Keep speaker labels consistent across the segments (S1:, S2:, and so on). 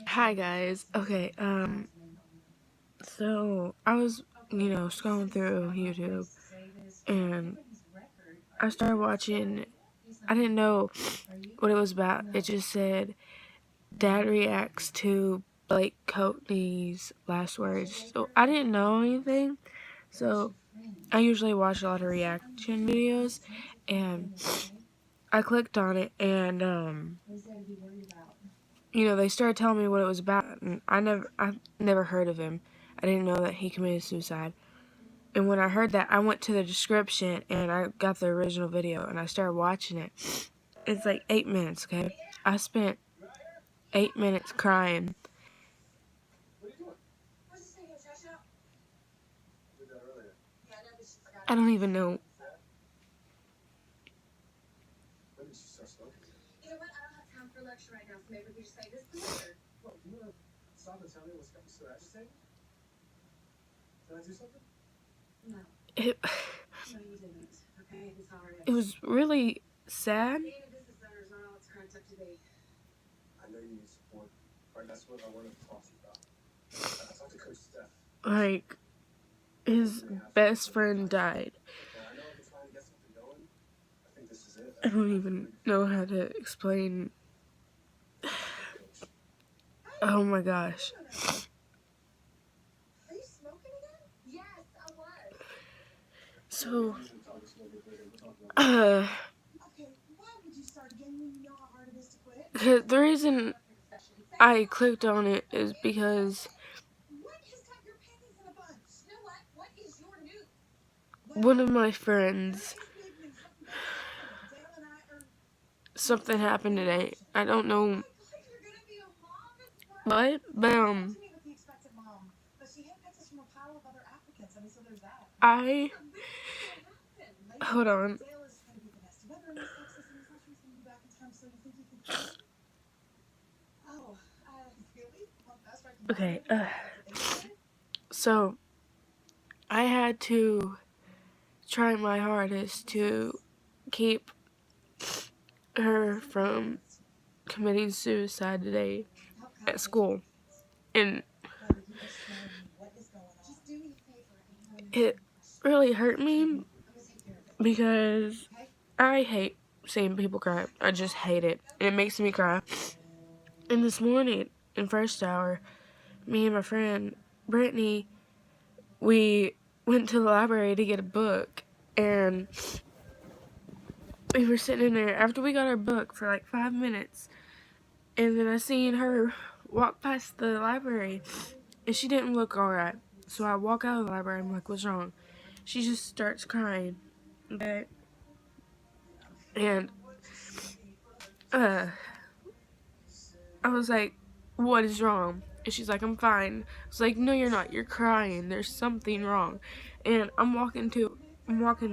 S1: Hi guys. Okay, so I was, scrolling through YouTube and I started watching. I didn't know what it was about. It just said Dad reacts to Blake Courtney's last words. So I didn't know anything. So I usually watch a lot of reaction videos and I clicked on it and they started telling me what it was about, and I've never heard of him. I didn't know that he committed suicide. And when I heard that, I went to the description and I got the original video and I started watching it. It's like 8 minutes, okay? I spent 8 minutes crying. I don't even know. It, it was really sad. Like, his best friend died. I don't even know how to explain. Oh my gosh. So, the reason I clicked on it is because one of my friends, something happened today. I don't know what, but I hold on. Okay, so I had to try my hardest to keep her from committing suicide today at school, and it really hurt me because I hate seeing people cry. I just hate it, and it makes me cry. And this morning, in first hour, me and my friend Brittany, we went to the library to get a book, and we were sitting in there after we got our book for like 5 minutes, and then I seen her walk past the library, and she didn't look alright. So I walk out of the library, I'm like, what's wrong? She just starts crying. Okay? And I was like, what is wrong? And she's like, I'm fine. I was like, no, you're not. You're crying. There's something wrong. And I'm walking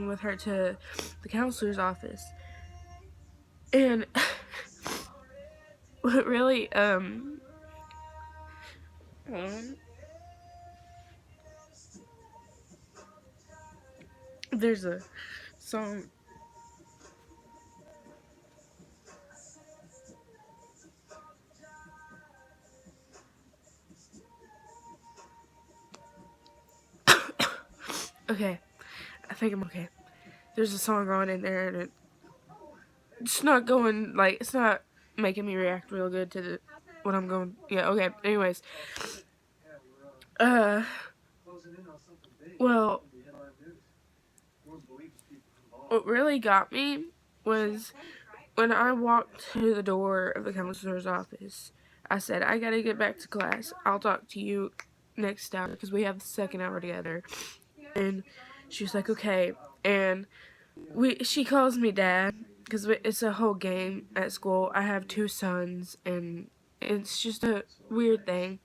S1: with her to the counselor's office. And what really, there's a song. Okay, I think I'm okay. There's a song on in there, and it's not going, like, it's not making me react real good to what I'm going. Yeah, okay. Anyways, well, what really got me was when I walked to the door of the counselor's office. I said, I gotta get back to class. I'll talk to you next hour because we have the second hour together. And she was like, okay. And she calls me Dad because it's a whole game at school. I have 2 sons, and it's just a weird thing.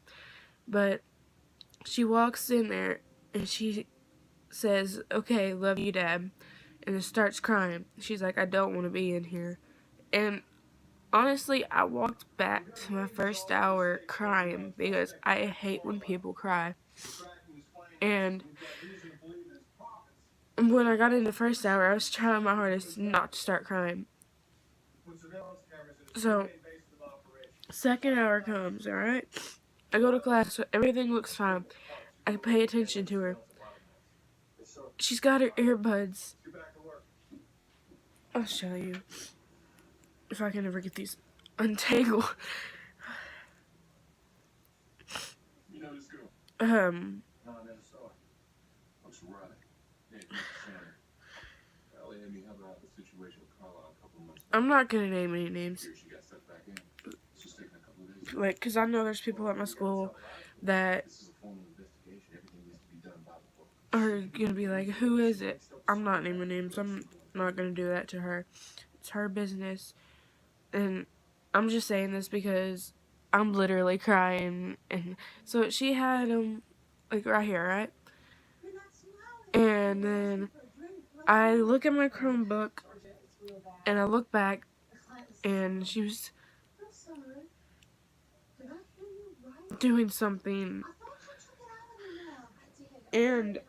S1: But she walks in there and she says, okay, love you, Dad. And then starts crying. She's like, I don't want to be in here. And honestly, I walked back to my first hour crying because I hate when people cry. And when I got in the first hour, I was trying my hardest not to start crying. So, Second hour comes, alright? I go to class, so everything looks fine. I pay attention to her. She's got her earbuds. I'll show you. If I can ever get these untangled. I'm not gonna name any names. Like, cause I know there's people at my school that are gonna be like, who is it? I'm not naming names. I'm not gonna do that to her. It's her business. And I'm just saying this because I'm literally crying. And so she had him, like, right here, right? And then I look at my Chromebook and I look back and she was doing something. And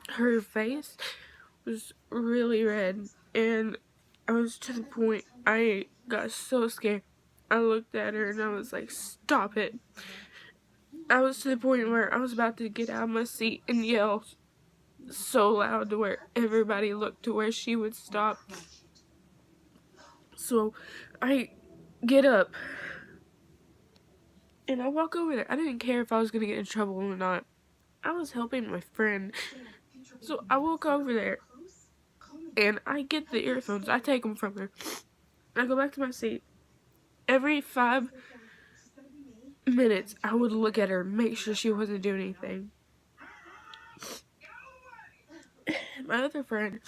S1: her face was really red, and I was to the point I got so scared. I looked at her and I was like, stop it. I was to the point where I was about to get out of my seat and yell so loud to where everybody looked to where she would stop. So I get up and I walk over there. I didn't care if I was gonna get in trouble or not. I was helping my friend. So I walk over there and I get the earphones. I take them from her. I go back to my seat. Every 5 minutes, I would look at her, make sure she wasn't doing anything. My other friend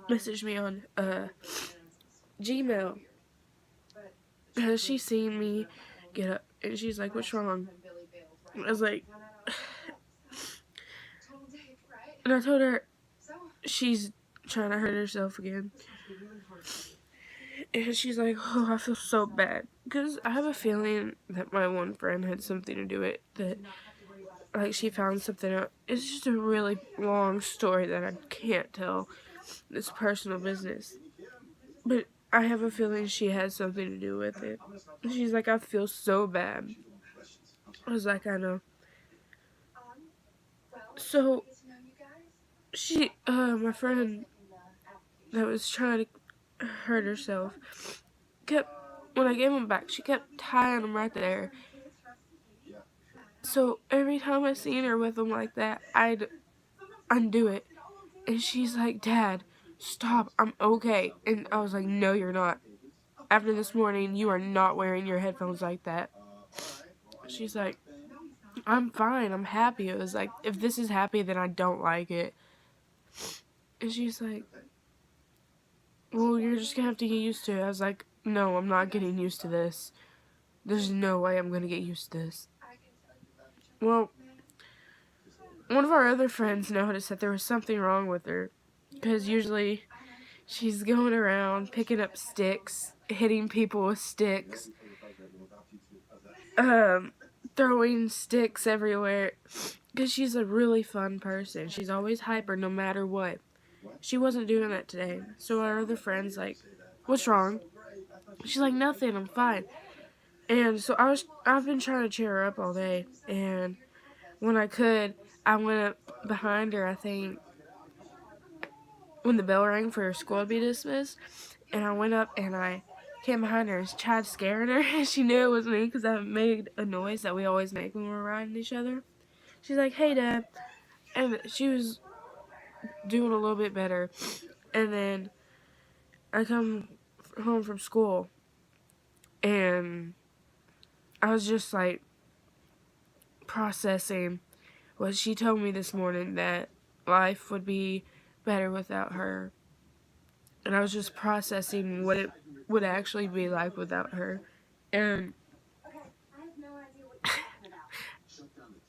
S1: messaged me on Gmail. Has she seen me get up? And she's like, what's wrong? I was like, and I told her she's trying to hurt herself again. And she's like, oh, I feel so bad. Because I have a feeling that my one friend had something to do with it. That, like, she found something out. It's just a really long story that I can't tell. It's personal business. But I have a feeling she had something to do with it. And she's like, I feel so bad. I was like, I know. So, my friend that was trying to hurt herself, when I gave them back, she kept tying them right there. So every time I seen her with them like that, I'd undo it. And she's like, Dad, stop, I'm okay. And I was like, no, you're not. After this morning, you are not wearing your headphones like that. She's like, I'm fine, I'm happy. It was like, if this is happy, then I don't like it. And she's like, well, you're just gonna have to get used to it. I was like, no, I'm not getting used to this. There's no way I'm gonna get used to this. Well, one of our other friends noticed that there was something wrong with her. Because usually she's going around picking up sticks, hitting people with sticks, throwing sticks everywhere. Because she's a really fun person. She's always hyper no matter what. She wasn't doing that today. So our other friend's like, what's wrong? She's like, nothing, I'm fine. And so I've been trying to cheer her up all day. And when I could, I went up behind her, I think, when the bell rang for school to be dismissed. And I went up and I came behind her and tried scaring her. And she knew it was me because I made a noise that we always make when we're riding each other. She's like, hey, Dad. And she was doing a little bit better. And then I come home from school and I was just like processing what she told me this morning, that life would be better without her. And I was just processing what it would actually be like without her. And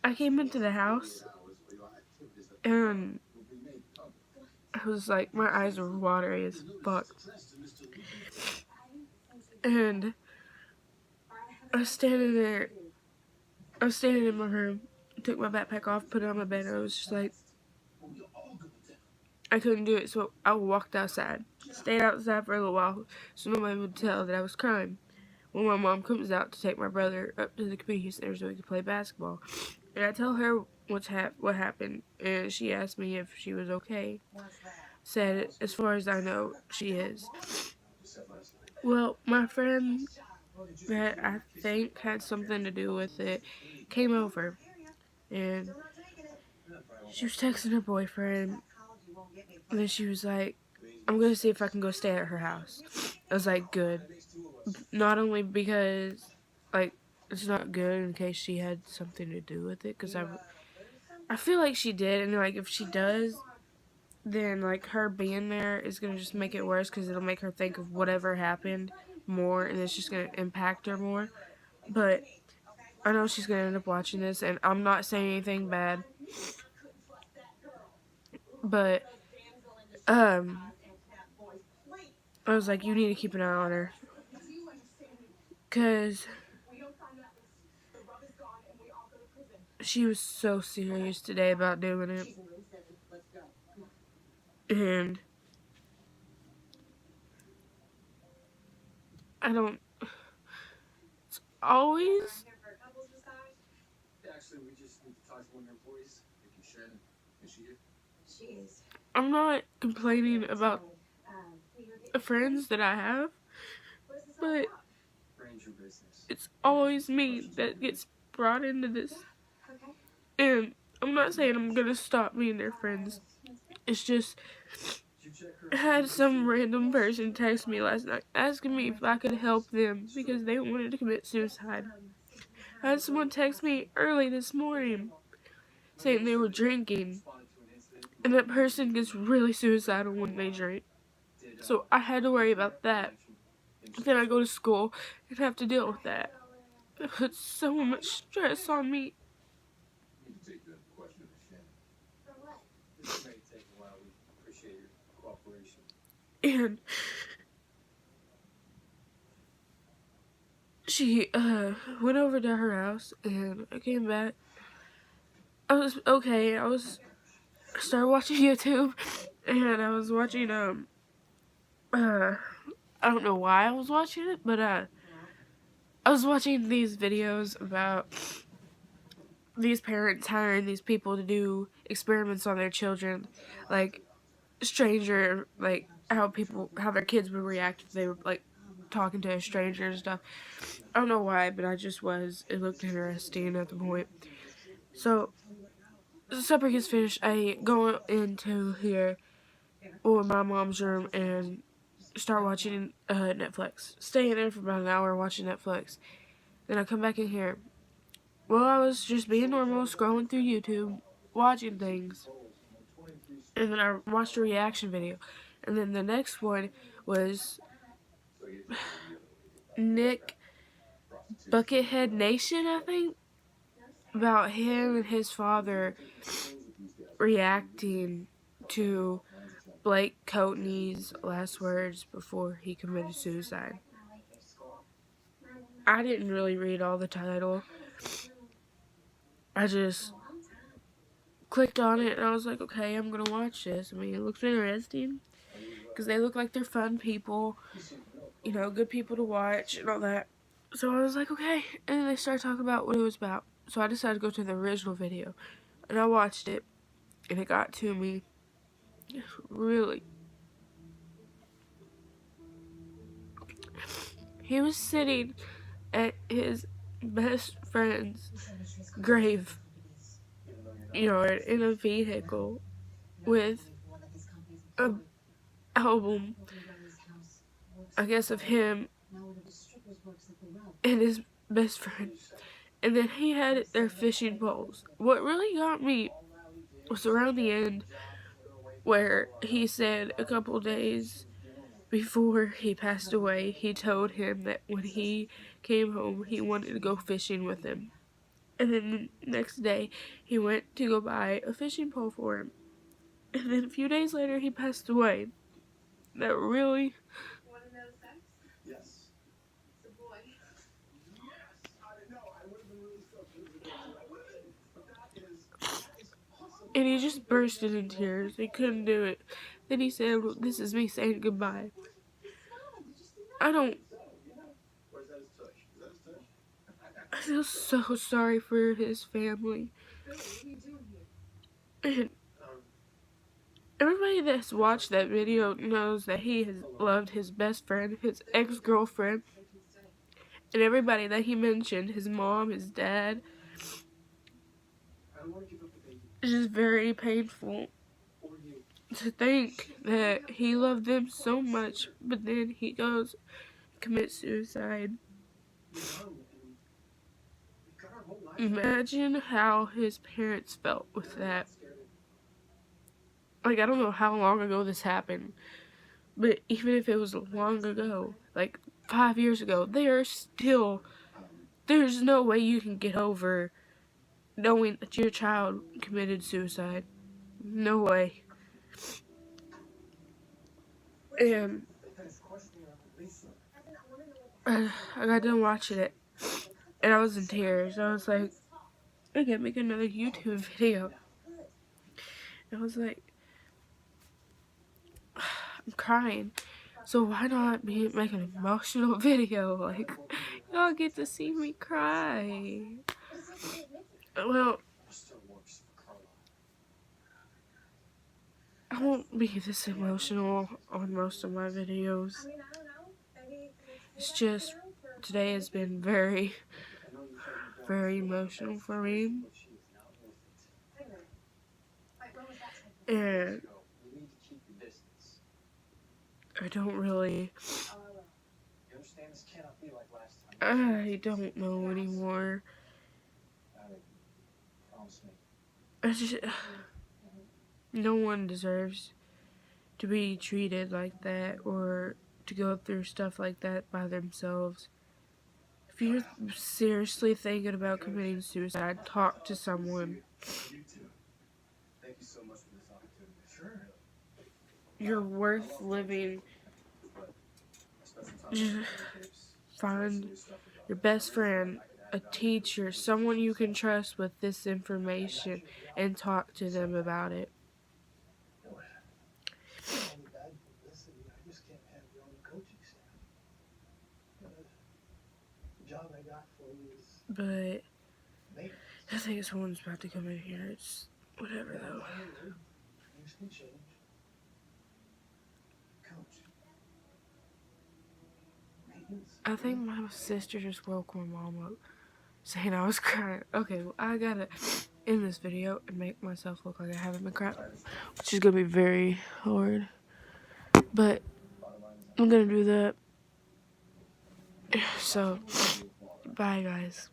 S1: I came into the house and I was like, my eyes were watery as fuck. And I was standing there. I was standing in my room, took my backpack off, put it on my bed, and I was just like, I couldn't do it, so I walked outside. Stayed outside for a little while, so nobody would tell that I was crying. When my mom comes out to take my brother up to the community center so we could play basketball, and I tell her what happened, and she asked me if she was okay. Said, as far as I know, she is. Well, my friend that I think had something to do with it came over, and she was texting her boyfriend, and then she was like, I'm gonna see if I can go stay at her house. I was like, good. Not only because, like, it's not good in case she had something to do with it, because I feel like she did, and, like, if she does, then, like, her being there is gonna just make it worse, because it'll make her think of whatever happened more, and it's just gonna impact her more. But I know she's gonna end up watching this, and I'm not saying anything bad, but, I was like, you need to keep an eye on her, because she was so serious today about doing it, and I don't, it's always, I'm not complaining about the friends that I have, but it's always me that gets brought into this, and I'm not saying I'm gonna stop being their friends, it's just, I had some random person text me last night asking me if I could help them because they wanted to commit suicide. I had someone text me early this morning saying they were drinking, and that person gets really suicidal when they drink. So I had to worry about that. Then I go to school and have to deal with that. It puts so much stress on me. And she went over to her house, and I came back. I was okay. I started watching YouTube, and I was watching I don't know why I was watching it, but I was watching these videos about these parents hiring these people to do experiments on their children, like like how their kids would react if they were like talking to a stranger and stuff. I don't know why, but I just was. It looked interesting at the point. So supper gets finished. I go into here, or my mom's room, and start watching Netflix. Stay in there for about an hour watching Netflix. Then I come back in here. Well, I was just being normal, scrolling through YouTube, watching things. And then I watched a reaction video. And then the next one was Nick Buckethead Nation, I think, about him and his father reacting to Blake Courtney's last words before he committed suicide. I didn't really read all the title. I just clicked on it and I was like, okay, I'm gonna watch this. I mean, it looks interesting because they look like they're fun people, you know, good people to watch and all that. So I was like, okay. And then they started talking about what it was about. So I decided to go to the original video and I watched it and it got to me really. He was sitting at his best friend's grave, you know, in a vehicle with an album, I guess, of him and his best friend. And then he had their fishing poles. What really got me was around the end where he said a couple days before he passed away, he told him that when he came home, he wanted to go fishing with him. And then the next day, he went to go buy a fishing pole for him. And then a few days later, he passed away. That really... And he just bursted in tears. He couldn't do it. Then he said, "This is me saying goodbye." I feel so sorry for his family. And everybody that's watched that video knows that he has loved his best friend, his ex-girlfriend, and everybody that he mentioned, his mom, his dad. It's just very painful to think that he loved them so much, but then he goes and commits suicide. Imagine how his parents felt with that. Like, I don't know how long ago this happened, but even if it was long ago, like 5 years ago, there's no way you can get over knowing that your child committed suicide. No way. And I got done watching it, and I was in tears. I was like, I can't make another YouTube video. And I was like, I'm crying. So why not make an emotional video? Like, y'all get to see me cry. Well, I won't be this emotional on most of my videos. It's just, today has been very, very emotional for me. And I don't know anymore. No one deserves to be treated like that or to go through stuff like that by themselves. If you're seriously thinking about committing suicide, talk to someone. You're worth living. Just find your best friend, a teacher, someone you can trust with this information, and talk to them about it. But I think someone's about to come in here. It's whatever though. I think my sister just woke my mom up saying I was crying. Okay, well, I gotta end this video and make myself look like I haven't been crying, which is gonna be very hard. But I'm gonna do that. So, bye guys.